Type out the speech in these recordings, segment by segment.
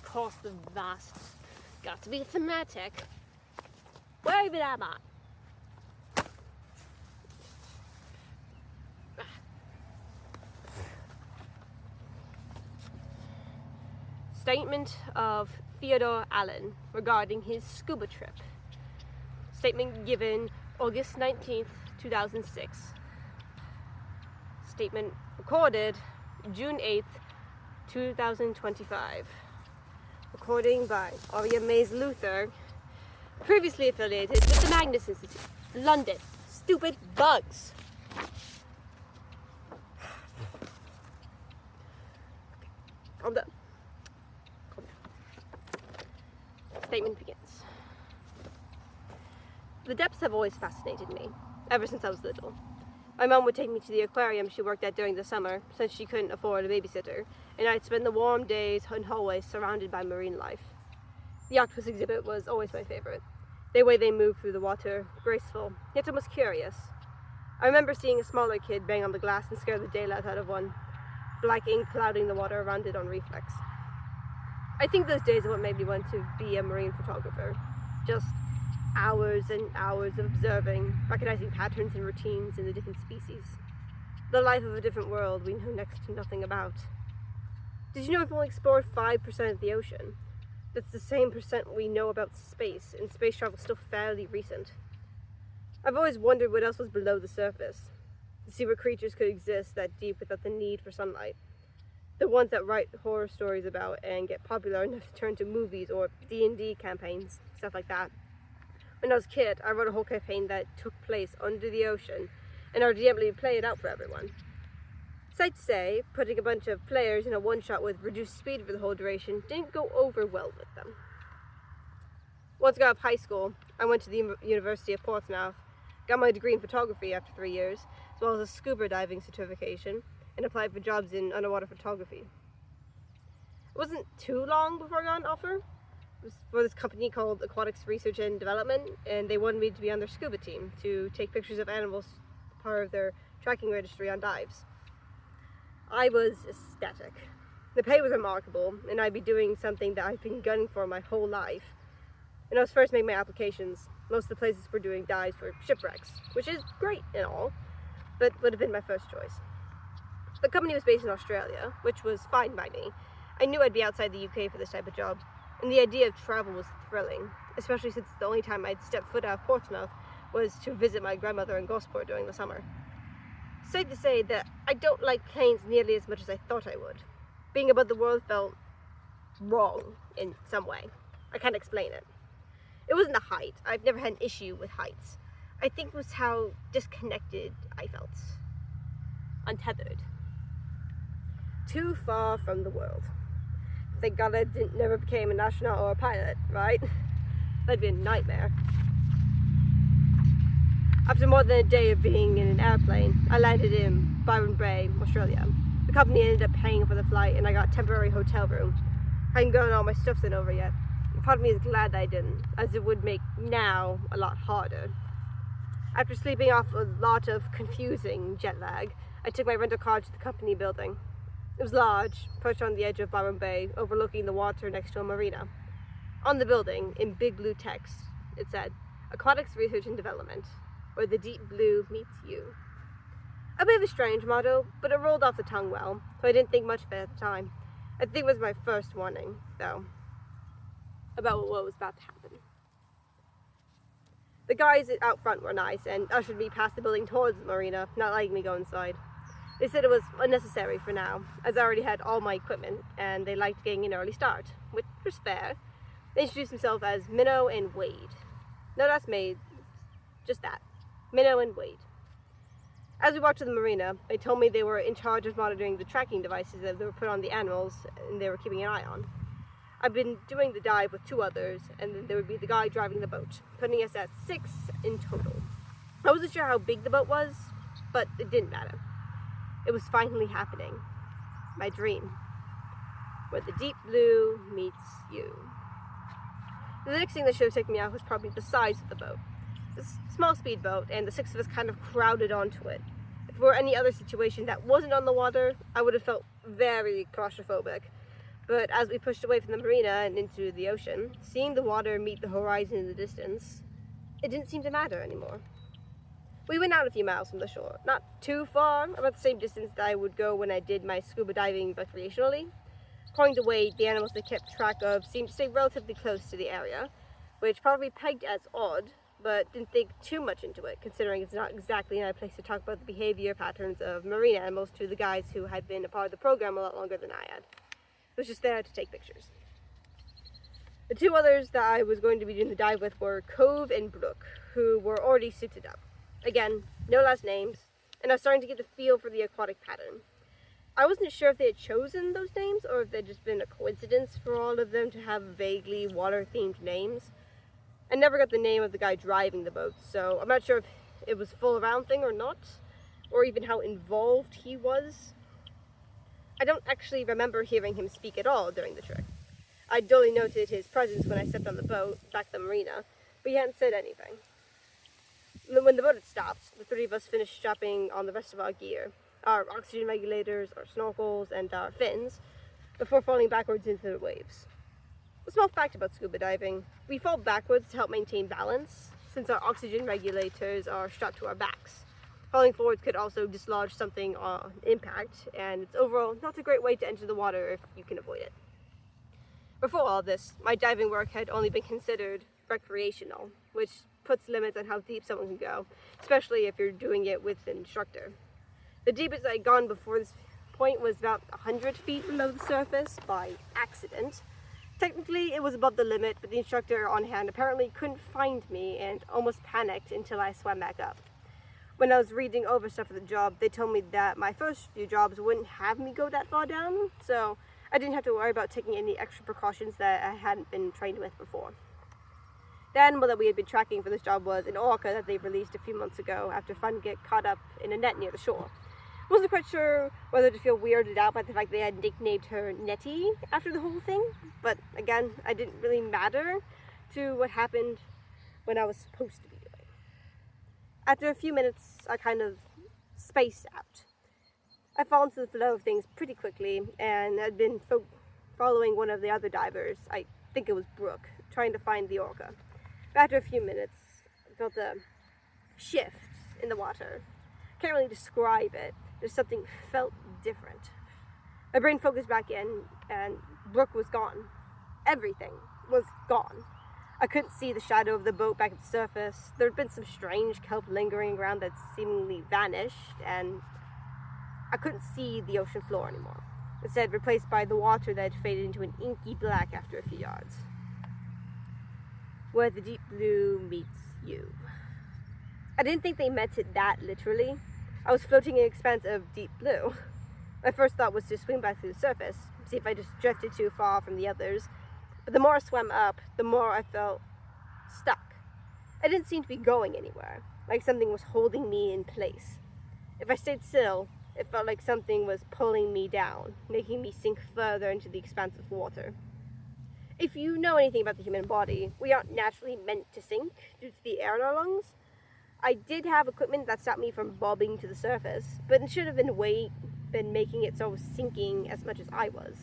course the vast. Got to be thematic. Where even am I? Statement of Theodore Allen regarding his scuba trip. Statement given August 19th, 2006. Statement recorded June 8th, 2025. Recording by Aurea Mays Luther, previously affiliated with the Magnus Institute, London. Stupid bugs. Calm down. Statement begins. The depths have always fascinated me, ever since I was little. My mom would take me to the aquarium she worked at during the summer, since she couldn't afford a babysitter, and I'd spend the warm days in hallways surrounded by marine life. The octopus exhibit was always my favorite. The way they moved through the water, graceful, yet almost curious. I remember seeing a smaller kid bang on the glass and scare the daylight out of one, black ink clouding the water around it on reflex. I think those days are what made me want to be a marine photographer. Just hours and hours of observing, recognizing patterns and routines in the different species. The life of a different world we know next to nothing about. Did you know we've only explored 5% of the ocean? That's the same percent we know about space, and space travel is still fairly recent. I've always wondered what else was below the surface, to see what creatures could exist that deep without the need for sunlight. The ones that write horror stories about and get popular enough to turn to movies or D&D campaigns, stuff like that. When I was a kid, I wrote a whole campaign that took place under the ocean, and our DM would play it out for everyone. Safe to say, putting a bunch of players in a one-shot with reduced speed for the whole duration didn't go over well with them. Once I got out of high school, I went to the University of Portsmouth, got my degree in photography after 3 years, as well as a scuba diving certification, and applied for jobs in underwater photography. It wasn't too long before I got an offer. It was for this company called Aquatics Research and Development, and they wanted me to be on their scuba team to take pictures of animals, part of their tracking registry on dives. I was ecstatic. The pay was remarkable, and I'd be doing something that I've been gunning for my whole life. When I was first making my applications, most of the places were doing dives for shipwrecks, which is great and all, but would have been my first choice. The company was based in Australia, which was fine by me. I knew I'd be outside the UK for this type of job, and the idea of travel was thrilling, especially since the only time I'd stepped foot out of Portsmouth was to visit my grandmother in Gosport during the summer. Safe to say that I don't like planes nearly as much as I thought I would. Being above the world felt wrong in some way. I can't explain it. It wasn't the height. I've never had an issue with heights. I think it was how disconnected I felt. Untethered. Too far from the world. Thank God I never became an astronaut or a pilot, right? That'd be a nightmare. After more than a day of being in an airplane, I landed in Byron Bay, Australia. The company ended up paying for the flight and I got a temporary hotel room. I hadn't gotten all my stuff sent over yet. Part of me is glad that I didn't, as it would make now a lot harder. After sleeping off a lot of confusing jet lag, I took my rental car to the company building. It was large, perched on the edge of Byron Bay, overlooking the water next to a marina. On the building, in big blue text, it said, Aquatics Research and Development, where the deep blue meets you. A bit of a strange motto, but it rolled off the tongue well, so I didn't think much of it at the time. I think it was my first warning, though, about what was about to happen. The guys out front were nice and ushered me past the building towards the marina, not letting me go inside. They said it was unnecessary for now, as I already had all my equipment, and they liked getting an early start, which was fair. They introduced themselves as Minnow and Wade. No, that's me. Just that. Minnow and Wade. As we walked to the marina, they told me they were in charge of monitoring the tracking devices that were put on the animals, and they were keeping an eye on. I've been doing the dive with 2 others, and then there would be the guy driving the boat, putting us at 6 in total. I wasn't sure how big the boat was, but it didn't matter. It was finally happening. My dream. Where the deep blue meets you. The next thing that should have taken me out was probably the size of the boat. It's a small speedboat, and the 6 of us kind of crowded onto it. If there were any other situation that wasn't on the water, I would have felt very claustrophobic. But as we pushed away from the marina and into the ocean, seeing the water meet the horizon in the distance, it didn't seem to matter anymore. We went out a few miles from the shore, not too far, about the same distance that I would go when I did my scuba diving recreationally. According to Wade, the animals they kept track of seemed to stay relatively close to the area, which probably pegged as odd, but didn't think too much into it, considering it's not exactly my place to talk about the behavior patterns of marine animals to the guys who had been a part of the program a lot longer than I had. I was just there to take pictures. The two others that I was going to be doing the dive with were Cove and Brooke, who were already suited up. Again, no last names, and I was starting to get the feel for the aquatic pattern. I wasn't sure if they had chosen those names or if they'd just been a coincidence for all of them to have vaguely water-themed names. I never got the name of the guy driving the boat, so I'm not sure if it was full around thing or not, or even how involved he was. I don't actually remember hearing him speak at all during the trip. I dully noted his presence when I stepped on the boat back to the marina, but he hadn't said anything. When the boat had stopped, the three of us finished strapping on the rest of our gear, our oxygen regulators, our snorkels, and our fins, before falling backwards into the waves. A small fact about scuba diving: we fall backwards to help maintain balance, since our oxygen regulators are strapped to our backs. Falling forwards could also dislodge something on impact, and it's overall not a great way to enter the water if you can avoid it. Before all this, my diving work had only been considered recreational, which puts limits on how deep someone can go, especially if you're doing it with an instructor. The deepest I'd gone before this point was about 100 feet below the surface by accident. Technically, it was above the limit, but the instructor on hand apparently couldn't find me and almost panicked until I swam back up. When I was reading over stuff for the job, they told me that my first few jobs wouldn't have me go that far down, so I didn't have to worry about taking any extra precautions that I hadn't been trained with before. The animal that we had been tracking for this job was an orca that they released a few months ago after fun get caught up in a net near the shore. Wasn't quite sure whether to feel weirded out by the fact they had nicknamed her Nettie after the whole thing, but again, I didn't really matter to what happened when I was supposed to be doing. After a few minutes, I kind of spaced out. I fell into the flow of things pretty quickly and had been following one of the other divers, I think it was Brooke, trying to find the orca. After a few minutes, I felt a shift in the water. Can't really describe it. There's something felt different. My brain focused back in, and Brooke was gone. Everything was gone. I couldn't see the shadow of the boat back at the surface. There had been some strange kelp lingering around that seemingly vanished, and I couldn't see the ocean floor anymore. Instead, replaced by the water that had faded into an inky black after a few yards. Where the deep blue meets you. I didn't think they meant it that literally. I was floating in an expanse of deep blue. My first thought was to swim back to the surface, see if I just drifted too far from the others. But the more I swam up, the more I felt stuck. I didn't seem to be going anywhere, like something was holding me in place. If I stayed still, it felt like something was pulling me down, making me sink further into the expanse of water. If you know anything about the human body, we aren't naturally meant to sink due to the air in our lungs. I did have equipment that stopped me from bobbing to the surface, but it should have been making it so I was sinking as much as I was.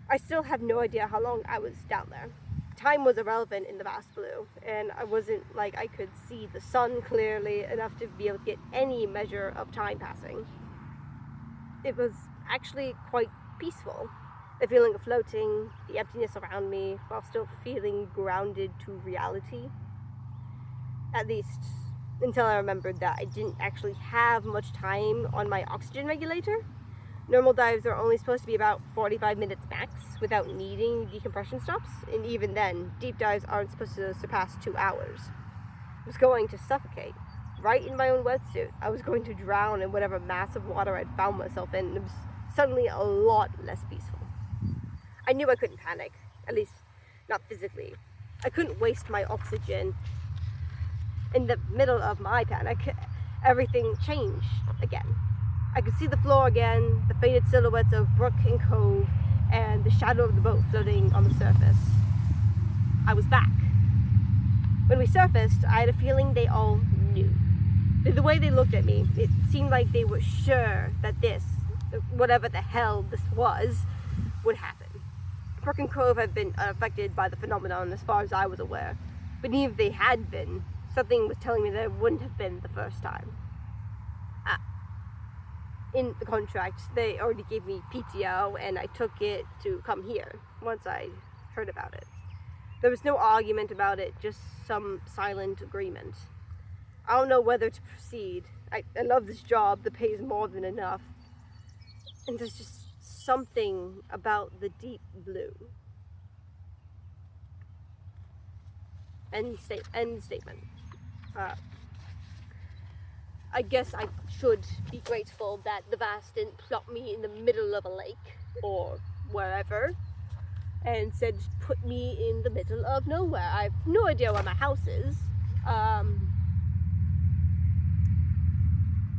I still have no idea how long I was down there. Time was irrelevant in the vast blue, and I wasn't like I could see the sun clearly enough to be able to get any measure of time passing. It was actually quite peaceful. The feeling of floating, the emptiness around me, while still feeling grounded to reality. At least, until I remembered that I didn't actually have much time on my oxygen regulator. Normal dives are only supposed to be about 45 minutes max without needing decompression stops, and even then, deep dives aren't supposed to surpass 2 hours. I was going to suffocate. Right in my own wetsuit, I was going to drown in whatever mass of water I'd found myself in, and it was suddenly a lot less peaceful. I knew I couldn't panic, at least not physically. I couldn't waste my oxygen. In the middle of my panic, everything changed again. I could see the floor again, the faded silhouettes of Brook and Cove, and the shadow of the boat floating on the surface. I was back. When we surfaced, I had a feeling they all knew. The way they looked at me, it seemed like they were sure that this, whatever the hell this was would happen. Brook and Cove have been unaffected by the phenomenon as far as I was aware, but even if they had been, something was telling me that it wouldn't have been the first time. In the contract, they already gave me PTO, and I took it to come here once I heard about it. There was no argument about it, just some silent agreement. I don't know whether to proceed. I love this job, the pay is more than enough. And there's just something about the deep blue. End statement. I guess I should be grateful that the Vast didn't plop me in the middle of a lake or wherever and said put me in the middle of nowhere. I have no idea where my house is.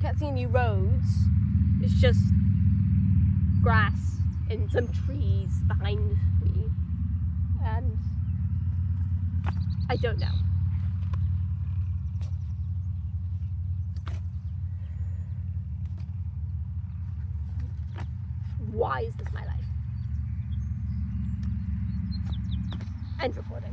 Can't see any roads. It's just grass and some trees behind me. And I don't know. Why is this my life? End recording.